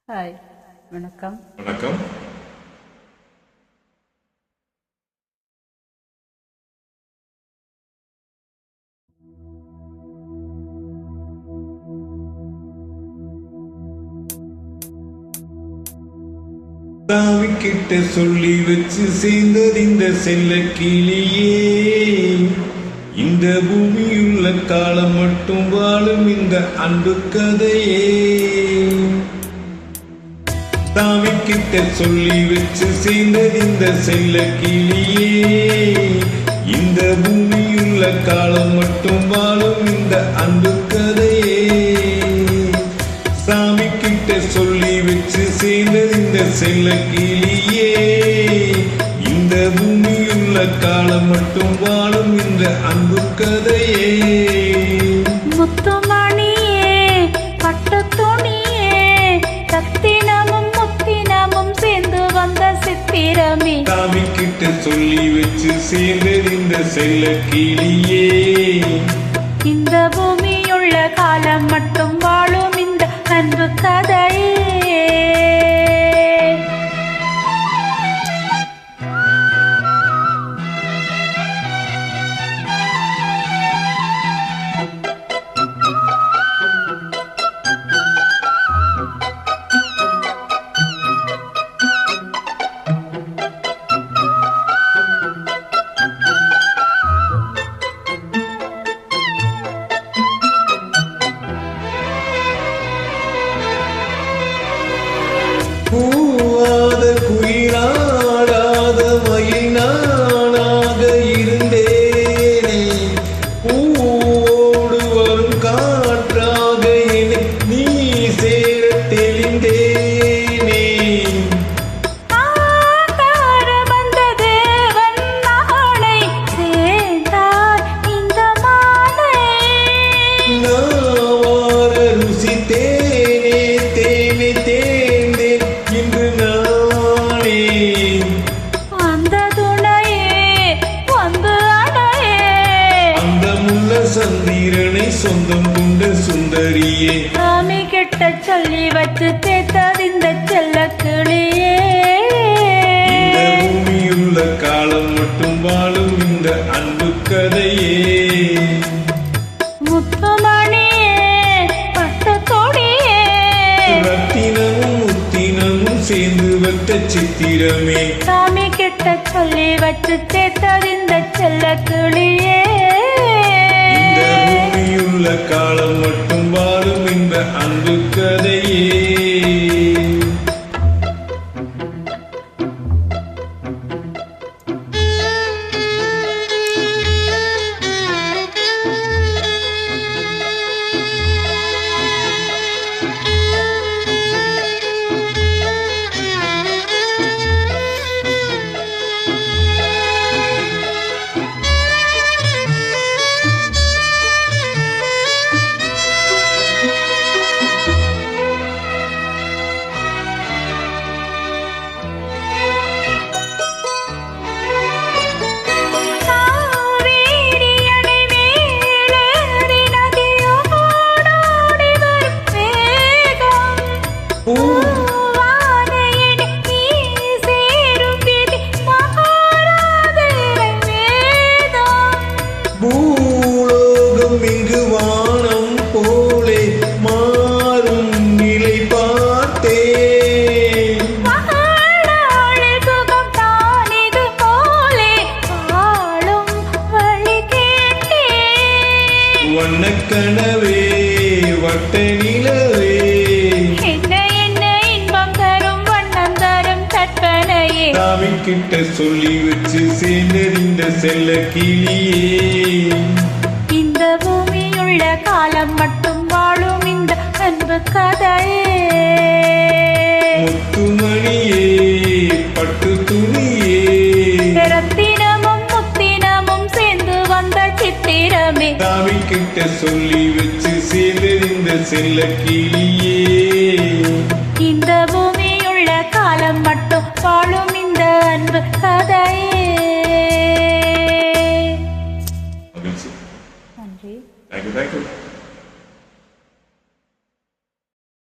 Hi, வணக்கம். வணக்கம். தாவிக்கிட்ட சொல்லி வச்சு சேர்ந்தது இந்த செல்ல கிளியே, இந்த பூமியுள்ள காலம் மட்டும் வாழும் இந்த அன்பு கதையே. தாவிக்கிட்ட சொல்லி வச்சு சேர்ந்தது இந்த செல்ல கிளியே, இந்த பூமியுள்ள காலம் மட்டும் வாழும் இந்த அன்பு கதையே. சாமி கிட்ட சொல்லி வச்சு சேர்ந்தது இந்த செல்ல கிளியே, இந்த பூமியுள்ள காலம் மட்டும் வாழும் இந்த அன்பு கதையே. முத்துமணியே, பட்டு துணியே, சத்தினமும் முத்தினமும் சேர்ந்து வந்த சித்திரமே. சாமி கிட்ட சொல்லி வச்சு சேர்ந்தது இந்த செல்ல கிளியே, இந்த பூமியுள்ள காலம் மட்டும் வாழும் இந்த அன்பு கதையே. பூவாத குயிலாடாத மயில் நானாக இருந்தேனே, பூவோடு வரும் காற்றாக என்னை நீ சேர தெளிந்தேனே. நாவார ருசித்தேனே தேனே தேர்ந்தேன் இன்று நானே. அந்த துணையே வந்து அடையே, அந்த முல்ல சந்திரனை சொந்தம் கொண்ட சுந்தரியே. சாமி கிட்ட சொல்லி வச்சு தேத்தது இந்த செல்ல கிளியே, இந்த பூமியுள்ள காலம் மட்டும் வாழும் இந்த அன்பு கதையே. முத்துமணியே, பட்டு கொடியே, ரத்தினமும் முத்தினமும் சேர்ந்து வந்த சித்திரமே. சாமி கிட்ட சொல்லி வச்சு தேத்தது இந்த செல்ல கிளியே, இந்த பூமியுள்ள காலம் மட்டும் வாழும் இந்த அன்பு கதையே. பூலோகம் இங்கு வானம் போலே மாறும் நிலை பார்த்தேன். வண்ணக்கனவே வட்ட நிலவே, சாமி கிட்ட சொல்லி வச்சு சேர்ந்தறிந்த செல்ல கிளியே, இந்த பூமியுள்ள காலம் மட்டும் வாழும் இந்த அன்பு கதையே. முத்துமணியே, பட்டு துணியே, ரத்தினமும் முத்தினமும் சேர்ந்து வந்த சித்திரமே. சாமி கிட்ட சொல்லி வச்சு சேர்ந்தறிந்த செல்ல கிளியே, இந்த பூமியுள்ள காலம் மட்டும் வாழும் இந்த அன்பு கதையே. நன்றி. Thank you.